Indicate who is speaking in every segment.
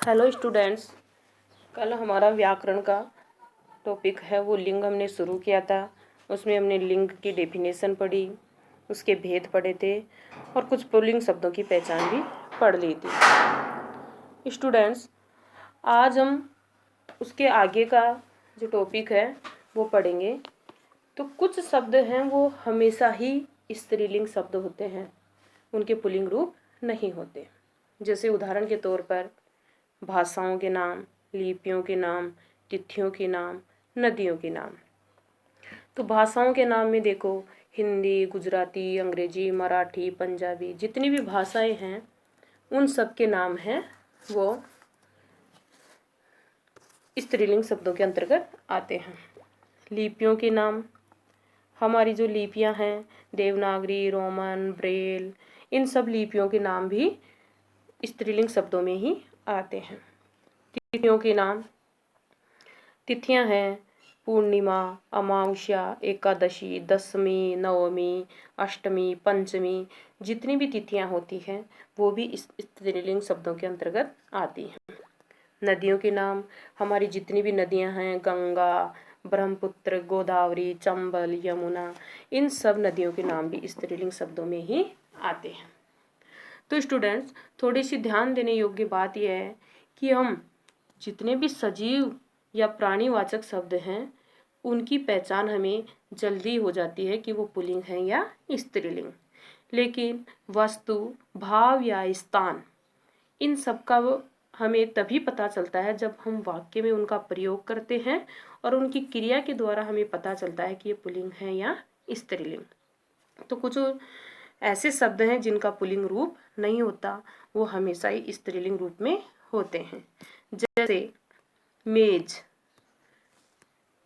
Speaker 1: Hello students. कल हमारा व्याकरण का टॉपिक है वो लिंग हमने शुरू किया था। उसमें हमने लिंग की डेफिनेशन पढ़ी, उसके भेद पढ़े थे और कुछ पुल्लिंग शब्दों की पहचान भी पढ़ ली थी। स्टूडेंट्स, आज हम उसके आगे का जो टॉपिक है वो पढ़ेंगे। तो कुछ शब्द हैं वो हमेशा ही स्त्रीलिंग शब्द होते हैं, उनके पुल्लिंग रूप नहीं होते। जैसे उदाहरण के तौर पर भाषाओं के नाम, लिपियों के नाम, तिथियों के नाम, नदियों के नाम। तो भाषाओं के नाम में देखो, हिंदी, गुजराती, अंग्रेजी, मराठी, पंजाबी, जितनी भी भाषाएं हैं उन सब के नाम हैं वो स्त्रीलिंग शब्दों के अंतर्गत आते हैं। लिपियों के नाम, हमारी जो लिपियां हैं देवनागरी, रोमन, ब्रेल, इन सब लिपियों के नाम भी स्त्रीलिंग शब्दों में ही आते हैं। तिथियों के नाम, तिथियां हैं पूर्णिमा, अमावस्या, एकादशी, दशमी, नवमी, अष्टमी, पंचमी, जितनी भी तिथियां होती हैं वो भी इस स्त्रीलिंग शब्दों के अंतर्गत आती हैं। नदियों के नाम, हमारी जितनी भी नदियां हैं गंगा, ब्रह्मपुत्र, गोदावरी, चंबल, यमुना, इन सब नदियों के नाम भी स्त्रीलिंग शब्दों में ही आते हैं। तो स्टूडेंट्स, थोड़ी सी ध्यान देने योग्य बात यह है कि हम जितने भी सजीव या प्राणीवाचक शब्द हैं उनकी पहचान हमें जल्दी हो जाती है कि वो पुल्लिंग है या स्त्रीलिंग। लेकिन वस्तु, भाव या स्थान, इन सब का हमें तभी पता चलता है जब हम वाक्य में उनका प्रयोग करते हैं और उनकी क्रिया के द्वारा हमें पता चलता है कि ये पुल्लिंग है या स्त्रीलिंग। तो कुछ ऐसे शब्द हैं जिनका पुल्लिंग रूप नहीं होता, वो हमेशा ही स्त्रीलिंग रूप में होते हैं। जैसे मेज,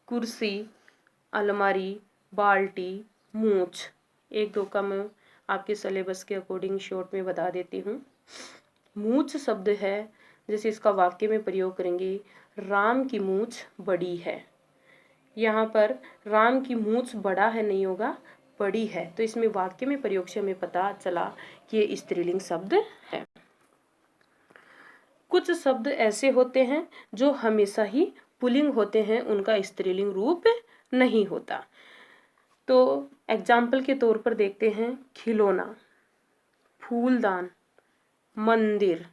Speaker 1: कुर्सी, अलमारी, बाल्टी, मूछ। एक दो का मैं आपके सिलेबस के अकॉर्डिंग शॉर्ट में बता देती हूँ। मूछ शब्द है, जैसे इसका वाक्य में प्रयोग करेंगे, राम की मूछ बड़ी है। यहाँ पर राम की मूछ बड़ा है नहीं होगा, बड़ी है। तो इसमें वाक्य में प्रयोग से हमें पता चला कि ये स्त्रीलिंग शब्द है। कुछ शब्द ऐसे होते हैं जो हमेशा ही पुल्लिंग होते हैं, उनका स्त्रीलिंग रूप नहीं होता। तो एग्जाम्पल के तौर पर देखते हैं, खिलौना, फूलदान, मंदिर,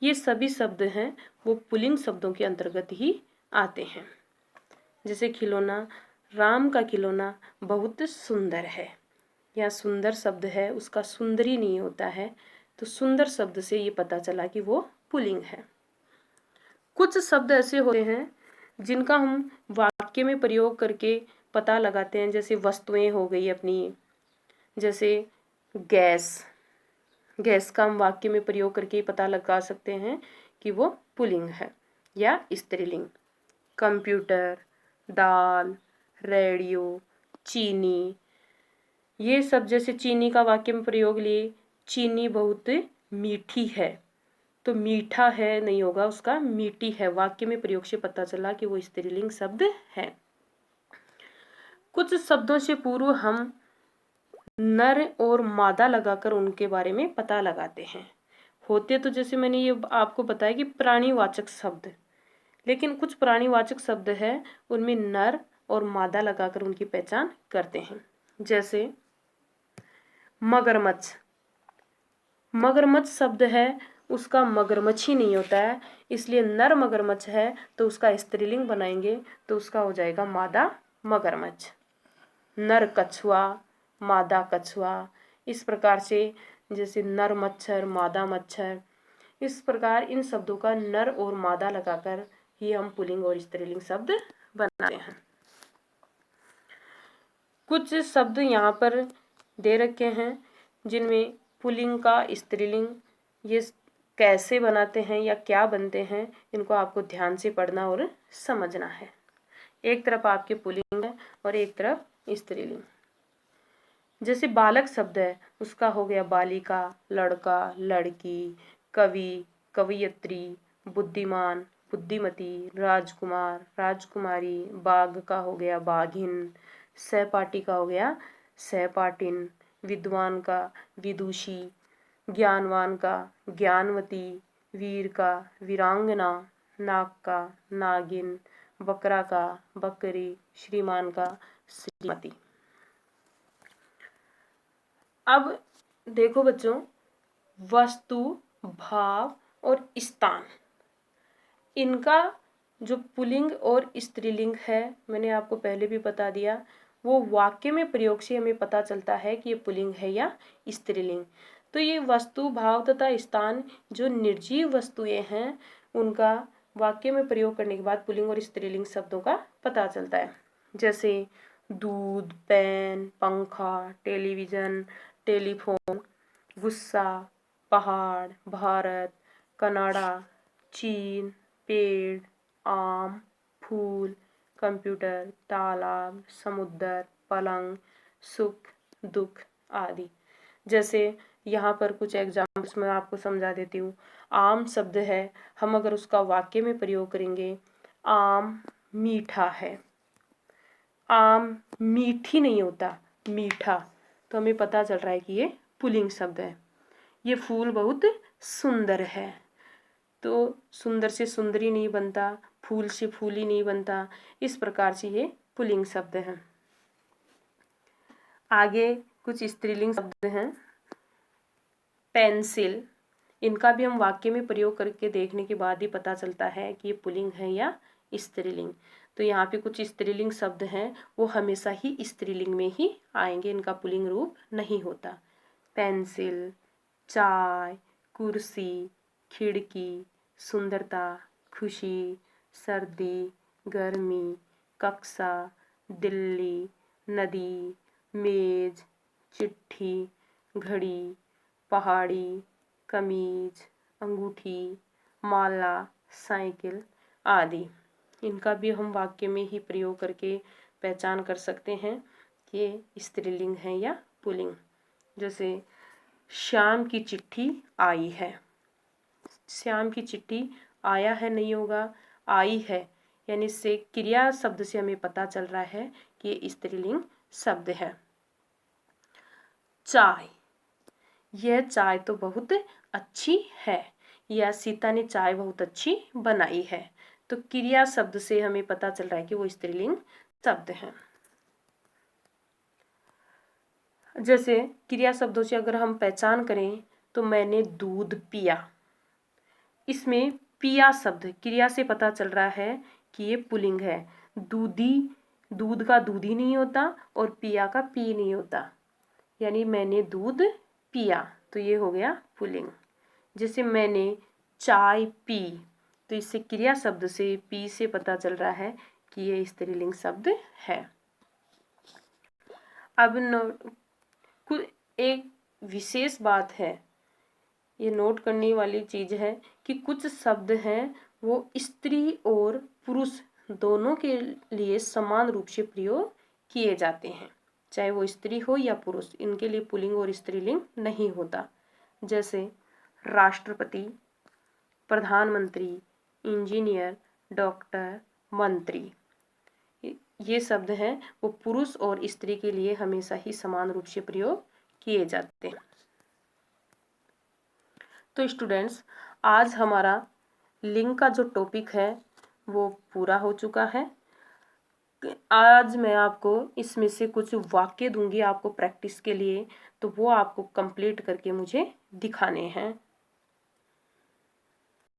Speaker 1: ये सभी शब्द हैं वो पुल्लिंग शब्दों के अंतर्गत ही आते हैं। जैसे खिलौना, राम का खिलौना बहुत सुंदर है। यह सुंदर शब्द है, उसका सुंदरी नहीं होता है, तो सुंदर शब्द से ये पता चला कि वो पुल्लिंग है। कुछ शब्द ऐसे होते हैं जिनका हम वाक्य में प्रयोग करके पता लगाते हैं, जैसे वस्तुएं हो गई अपनी, जैसे गैस, गैस का हम वाक्य में प्रयोग करके पता लगा सकते हैं कि वो पुल्लिंग है या स्त्रीलिंग। कंप्यूटर, दाल, रेडियो, चीनी, ये सब, जैसे चीनी का वाक्य में प्रयोग लिए, चीनी बहुत मीठी है, तो मीठा है नहीं होगा, उसका मीठी है। वाक्य में प्रयोग से पता चला कि वो स्त्रीलिंग शब्द है। कुछ शब्दों से पूर्व हम नर और मादा लगाकर उनके बारे में पता लगाते हैं। होते तो जैसे मैंने ये आपको बताया कि प्राणीवाचक शब्द, लेकिन कुछ प्राणीवाचक शब्द है उनमें नर और मादा लगाकर उनकी पहचान करते हैं। जैसे मगरमच्छ, मगरमच्छ शब्द है, उसका मगरमच्छी नहीं होता है, इसलिए नर मगरमच्छ है तो उसका स्त्रीलिंग बनाएंगे तो उसका हो जाएगा मादा मगरमच्छ। नर कछुआ, मादा कछुआ, इस प्रकार से जैसे नर मच्छर, मादा मच्छर, इस प्रकार इन शब्दों का नर और मादा लगाकर ही हम पुल्लिंग और स्त्रीलिंग शब्द बनाते हैं। कुछ शब्द यहाँ पर दे रखे हैं जिनमें पुल्लिंग का स्त्रीलिंग ये कैसे बनाते हैं या क्या बनते हैं, इनको आपको ध्यान से पढ़ना और समझना है। एक तरफ आपके पुल्लिंग है और एक तरफ स्त्रीलिंग। जैसे बालक शब्द है, उसका हो गया बालिका, लड़का, लड़की, कवि, कवयित्री, बुद्धिमान, बुद्धिमती, राजकुमार, राजकुमारी, बाघ का हो गया बाघिन, सहपाठी का हो गया सहपाठिन, विद्वान का विदुषी, ज्ञानवान का ज्ञानवती, वीर का वीरांगना, नाग का नागिन, बकरा का बकरी, श्रीमान का श्रीमती। अब देखो बच्चों, वस्तु, भाव और स्थान, इनका जो पुल्लिंग और स्त्रीलिंग है, मैंने आपको पहले भी बता दिया, वो वाक्य में प्रयोग से हमें पता चलता है कि ये पुल्लिंग है या स्त्रीलिंग। तो ये वस्तु, भाव तथा स्थान जो निर्जीव वस्तुएं हैं, उनका वाक्य में प्रयोग करने के बाद पुल्लिंग और स्त्रीलिंग शब्दों का पता चलता है। जैसे दूध, पेन, पंखा, टेलीविजन, टेलीफोन, गुस्सा, पहाड़, भारत, कनाडा, चीन, पेड़, आम, फूल, कंप्यूटर, तालाब, समुद्र, पलंग, सुख, दुख आदि। जैसे यहाँ पर कुछ एग्जाम्पल्स मैं आपको समझा देती हूँ। आम शब्द है, हम अगर उसका वाक्य में प्रयोग करेंगे, आम मीठा है। आम मीठी नहीं होता, मीठा, तो हमें पता चल रहा है कि ये पुल्लिंग शब्द है। ये फूल बहुत सुंदर है, तो सुंदर से सुंदरी नहीं बनता, फूल से फूली नहीं बनता, इस प्रकार से ये पुल्लिंग शब्द हैं। आगे कुछ स्त्रीलिंग शब्द हैं। पेंसिल, इनका भी हम वाक्य में प्रयोग करके देखने के बाद ही पता चलता है कि ये पुल्लिंग है या स्त्रीलिंग। तो यहाँ पे कुछ स्त्रीलिंग शब्द हैं, वो हमेशा ही स्त्रीलिंग में ही आएंगे, इनका पुल्लिंग रूप नहीं होता। पेंसिल, चाय, कुर्सी, खिड़की, सुंदरता, खुशी, सर्दी, गर्मी, कक्षा, दिल्ली, नदी, मेज, चिट्ठी, घड़ी, पहाड़ी, कमीज, अंगूठी, माला, साइकिल आदि। इनका भी हम वाक्य में ही प्रयोग करके पहचान कर सकते हैं कि ये स्त्रीलिंग है या पुल्लिंग। जैसे श्याम की चिट्ठी आई है। श्याम की चिट्ठी आया है नहीं होगा, आई है, यानी इससे क्रिया शब्द से हमें पता चल रहा है कि ये स्त्रीलिंग शब्द है। चाय, यह चाय तो बहुत अच्छी है, या सीता ने चाय बहुत अच्छी बनाई है। तो क्रिया शब्द से हमें पता चल रहा है कि वो स्त्रीलिंग शब्द है। जैसे क्रिया शब्दों से अगर हम पहचान करें, तो मैंने दूध पिया, इसमें पिया शब्द क्रिया से पता चल रहा है कि ये पुल्लिंग है। दूधी, दूध का दूधी नहीं होता और पिया का पी नहीं होता, यानी मैंने दूध पिया, तो ये हो गया पुल्लिंग। जैसे मैंने चाय पी, तो इससे क्रिया शब्द से पी से पता चल रहा है कि ये स्त्रीलिंग शब्द है। अब एक विशेष बात है, ये नोट करने वाली चीज है कि कुछ शब्द हैं वो स्त्री और पुरुष दोनों के लिए समान रूप से प्रयोग किए जाते हैं, चाहे वो स्त्री हो या पुरुष, इनके लिए पुल्लिंग और स्त्रीलिंग नहीं होता। जैसे राष्ट्रपति, प्रधानमंत्री, इंजीनियर, डॉक्टर, मंत्री, ये शब्द हैं वो पुरुष और स्त्री के लिए हमेशा ही समान रूप से प्रयोग किए जाते हैं। तो स्टूडेंट्स, आज हमारा लिंग का जो टॉपिक है वो पूरा हो चुका है। आज मैं आपको इसमें से कुछ वाक्य दूंगी आपको प्रैक्टिस के लिए, तो वो आपको कंप्लीट करके मुझे दिखाने हैं।